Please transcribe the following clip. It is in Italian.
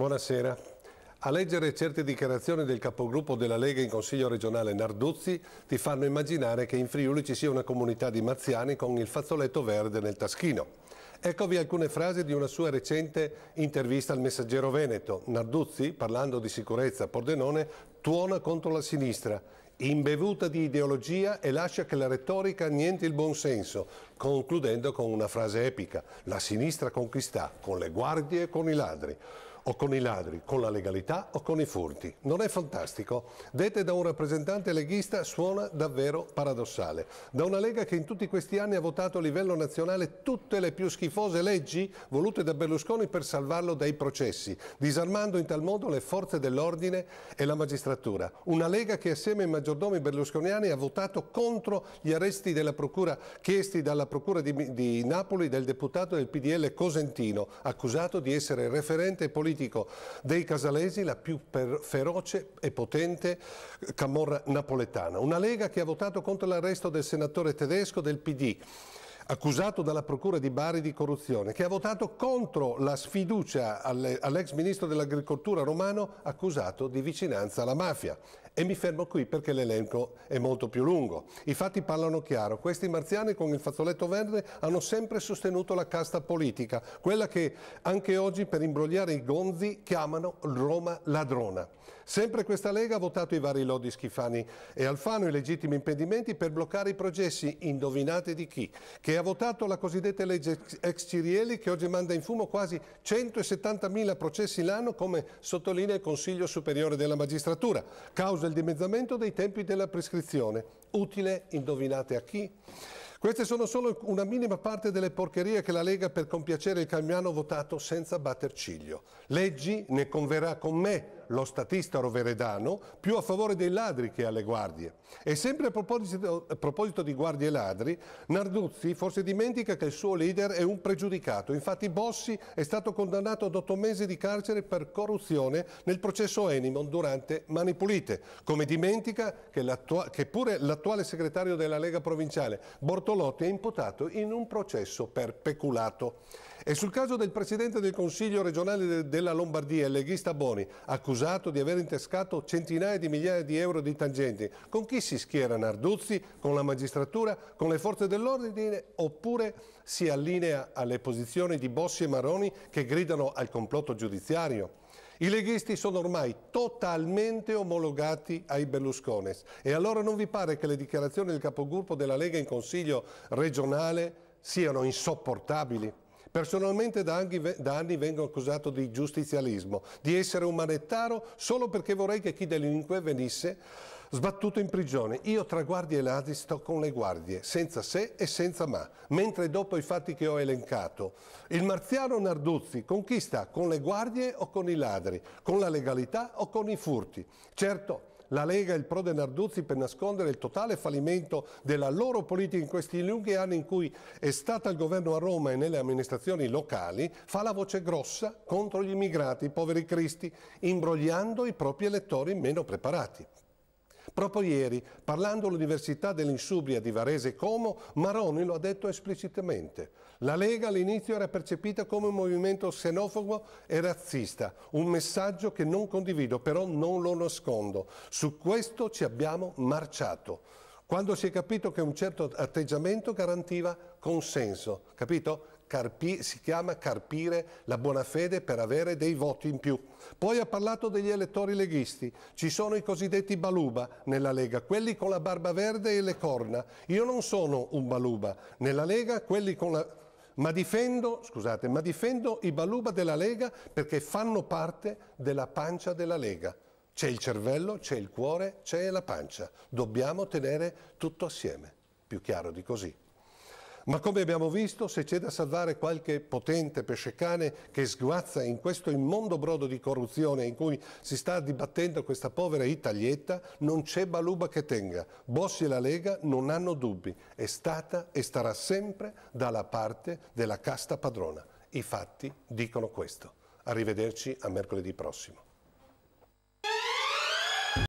Buonasera. A leggere certe dichiarazioni del capogruppo della Lega in Consiglio regionale Narduzzi ti fanno immaginare che in Friuli ci sia una comunità di marziani con il fazzoletto verde nel taschino. Eccovi alcune frasi di una sua recente intervista al Messaggero Veneto. Narduzzi, parlando di sicurezza a Pordenone, tuona contro la sinistra, imbevuta di ideologia e lascia che la retorica annienti il buonsenso, concludendo con una frase epica: la sinistra conquista con le guardie e con i ladri. O con i ladri, con la legalità o con i furti. Non è fantastico? Dette da un rappresentante leghista suona davvero paradossale. Da una Lega che in tutti questi anni ha votato a livello nazionale tutte le più schifose leggi volute da Berlusconi per salvarlo dai processi, disarmando in tal modo le forze dell'ordine e la magistratura. Una Lega che assieme ai maggiordomi berlusconiani ha votato contro gli arresti della procura chiesti dalla procura di Napoli del deputato del PDL Cosentino, accusato di essere referente politico dei casalesi, la più feroce e potente camorra napoletana. Una Lega che ha votato contro l'arresto del senatore tedesco del PD, accusato dalla procura di Bari di corruzione, che ha votato contro la sfiducia all'ex ministro dell'agricoltura Romano, accusato di vicinanza alla mafia. E mi fermo qui perché l'elenco è molto più lungo. I fatti parlano chiaro. Questi marziani con il fazzoletto verde hanno sempre sostenuto la casta politica, quella che anche oggi per imbrogliare i gonzi chiamano Roma ladrona. Sempre questa Lega ha votato i vari lodi Schifani e Alfano, i legittimi impedimenti per bloccare i processi, indovinate di chi? Che ha votato la cosiddetta legge ex Cirielli, che oggi manda in fumo quasi 170.000 processi l'anno, come sottolinea il Consiglio Superiore della Magistratura, causa il dimezzamento dei tempi della prescrizione. Utile, indovinate a chi? Queste sono solo una minima parte delle porcherie che la Lega per compiacere il Calmiano ha votato senza batter ciglio. Leggi, ne converrà con me lo statista roveredano, più a favore dei ladri che alle guardie. E sempre a proposito di guardie e ladri, Narduzzi forse dimentica che il suo leader è un pregiudicato. Infatti Bossi è stato condannato ad 8 mesi di carcere per corruzione nel processo Enimon durante Mani Pulite, come dimentica che pure l'attuale segretario della Lega provinciale Bortolotti è imputato in un processo per peculato. E sul caso del presidente del Consiglio regionale della Lombardia, il leghista Boni, accusato di aver intescato centinaia di migliaia di euro di tangenti, con chi si schiera Narduzzi? Con la magistratura? Con le forze dell'ordine? Oppure si allinea alle posizioni di Bossi e Maroni che gridano al complotto giudiziario? I leghisti sono ormai totalmente omologati ai Berluscones e allora non vi pare che le dichiarazioni del capogruppo della Lega in Consiglio regionale siano insopportabili? Personalmente da anni vengo accusato di giustizialismo, di essere un manettaro solo perché vorrei che chi delinque venisse sbattuto in prigione. Io tra guardie e ladri sto con le guardie, senza se e senza ma. Mentre dopo i fatti che ho elencato, il marziano Narduzzi con chi sta? Con le guardie o con i ladri? Con la legalità o con i furti? Certo, la Lega e il Prode Narduzzi, per nascondere il totale fallimento della loro politica in questi lunghi anni in cui è stata al governo a Roma e nelle amministrazioni locali, fa la voce grossa contro gli immigrati, i poveri cristi, imbrogliando i propri elettori meno preparati. Proprio ieri, parlando all'Università dell'Insubria di Varese Como, Maroni lo ha detto esplicitamente. La Lega all'inizio era percepita come un movimento xenofobo e razzista, un messaggio che non condivido, però non lo nascondo. Su questo ci abbiamo marciato. Quando si è capito che un certo atteggiamento garantiva consenso, capito? Si chiama carpire la buona fede per avere dei voti in più. Poi ha parlato degli elettori leghisti. Ci sono i cosiddetti baluba nella Lega, quelli con la barba verde e le corna. Io non sono un baluba. Nella Lega quelli con la... ma difendo i baluba della Lega perché fanno parte della pancia della Lega. C'è il cervello, c'è il cuore, c'è la pancia. Dobbiamo tenere tutto assieme. Più chiaro di così. Ma come abbiamo visto, se c'è da salvare qualche potente pescecane che sguazza in questo immondo brodo di corruzione in cui si sta dibattendo questa povera Italietta, non c'è baluba che tenga. Bossi e la Lega non hanno dubbi. È stata e starà sempre dalla parte della casta padrona. I fatti dicono questo. Arrivederci a mercoledì prossimo.